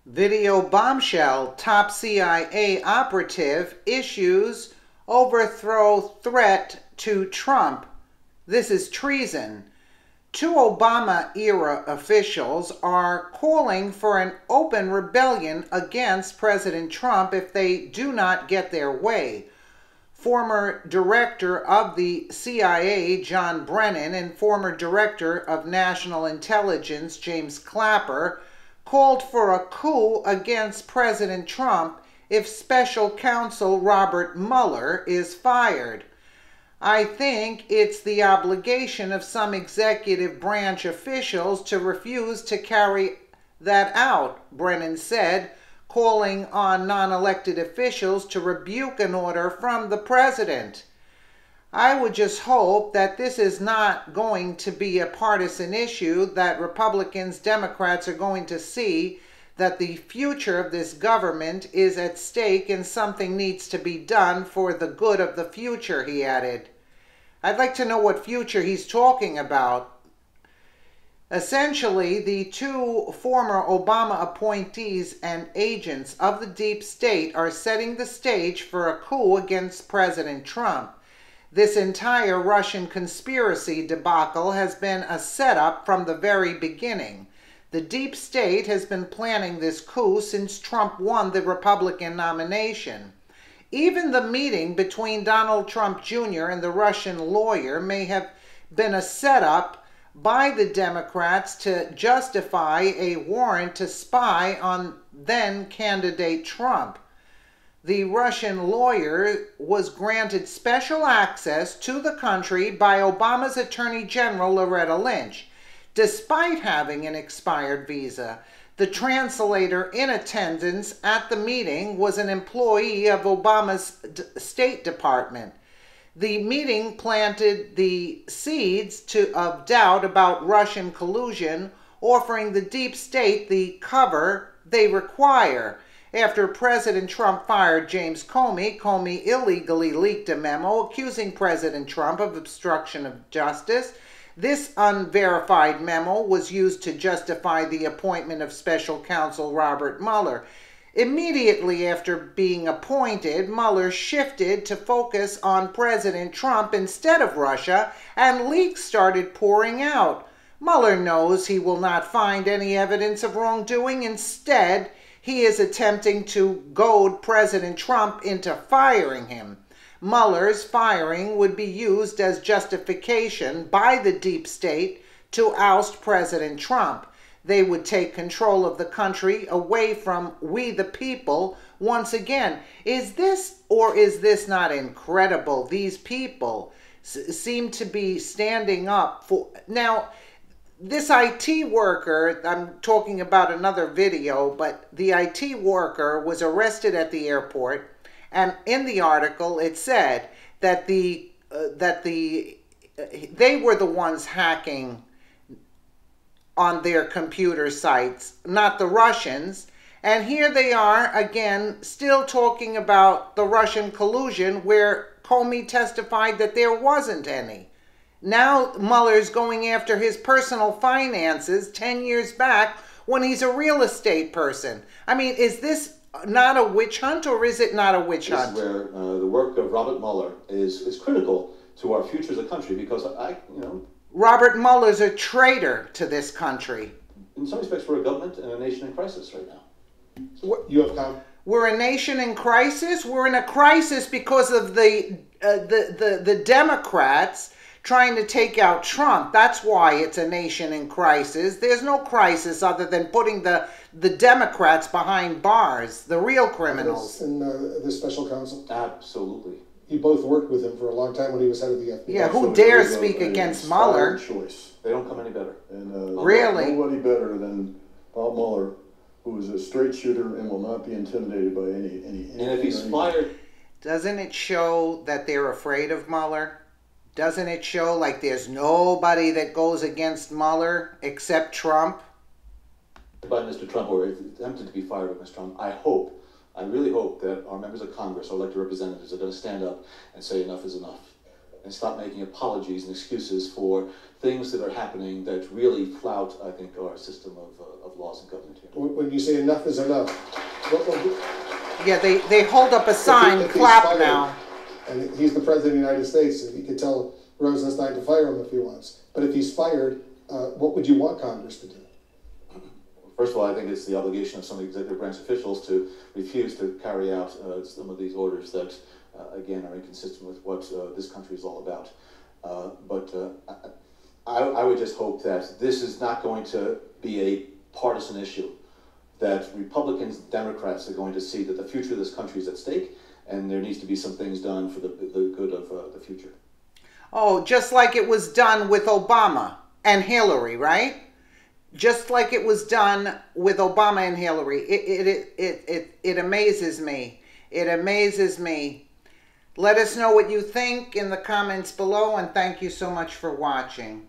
Video bombshell: top CIA operative issues overthrow threat to Trump. This is treason. Two Obama-era officials are calling for an open rebellion against President Trump if they do not get their way. Former director of the CIA, John Brennan, and former director of National Intelligence, James Clapper, called for a coup against President Trump if special counsel Robert Mueller is fired. I think it's the obligation of some executive branch officials to refuse to carry that out, Brennan said, calling on non-elected officials to rebuke an order from the president. I would just hope that this is not going to be a partisan issue, that Republicans, Democrats are going to see that the future of this government is at stake and something needs to be done for the good of the future, he added. I'd like to know what future he's talking about. Essentially, the two former Obama appointees and agents of the deep state are setting the stage for a coup against President Trump. This entire Russian conspiracy debacle has been a setup from the very beginning. The deep state has been planning this coup since Trump won the Republican nomination. Even the meeting between Donald Trump Jr. and the Russian lawyer may have been a setup by the Democrats to justify a warrant to spy on then-candidate Trump. The Russian lawyer was granted special access to the country by Obama's Attorney General Loretta Lynch, despite having an expired visa. The translator in attendance at the meeting was an employee of Obama's State Department. The meeting planted the seeds of doubt about Russian collusion, offering the deep state the cover they require. After President Trump fired James Comey, Comey illegally leaked a memo accusing President Trump of obstruction of justice. This unverified memo was used to justify the appointment of special counsel Robert Mueller. Immediately after being appointed, Mueller shifted to focus on President Trump instead of Russia, and leaks started pouring out. Mueller knows he will not find any evidence of wrongdoing. Instead, he is attempting to goad President Trump into firing him. Mueller's firing would be used as justification by the deep state to oust President Trump. They would take control of the country away from we the people once again. Is this or is this not incredible? These people seem to be standing up for... Now, this IT worker, I'm talking about another video, but the IT worker was arrested at the airport, and in the article it said that they were the ones hacking on their computer sites, not the Russians. And here they are again, still talking about the Russian collusion, where Comey testified that there wasn't any. Now Mueller's going after his personal finances 10 years back when he's a real estate person. I mean, is this not a witch hunt, or is it not a witch hunt? This is where the work of Robert Mueller is critical to our future as a country, because Robert Mueller's a traitor to this country. In some respects, we're a government and a nation in crisis right now. So you have come. We're a nation in crisis. We're in a crisis because of the Democrats trying to take out Trump. That's why it's a nation in crisis. There's no crisis other than putting the Democrats behind bars, the real criminals. And the special counsel? Absolutely. You both worked with him for a long time when he was head of the FBI. Yeah, who dares speak against Mueller? Choice. They don't come any better. And really? Nobody better than Bob Mueller, who is a straight shooter and will not be intimidated by any. And if he's fired... Doesn't it show that they're afraid of Mueller? Doesn't it show like there's nobody that goes against Mueller except Trump? By Mr. Trump, or attempted to be fired by Mr. Trump, I really hope that our members of Congress, our elected representatives, are going to stand up and say enough is enough. and stop making apologies and excuses for things that are happening that really flout, I think, our system of laws and government here. When you say enough is enough, Yeah, they hold up a sign, if he's clap fired, now. and he's the president of the United States, he could tell Rosenstein to fire him if he wants. But if he's fired, what would you want Congress to do? First of all, I think it's the obligation of some executive branch officials to refuse to carry out some of these orders that, again, are inconsistent with what this country is all about. I would just hope that this is not going to be a partisan issue, that Republicans and Democrats are going to see that the future of this country is at stake, and there needs to be some things done for the good of the future. Oh, just like it was done with Obama and Hillary, right? Just like it was done with Obama and Hillary. It amazes me. It amazes me. Let us know what you think in the comments below, and thank you so much for watching.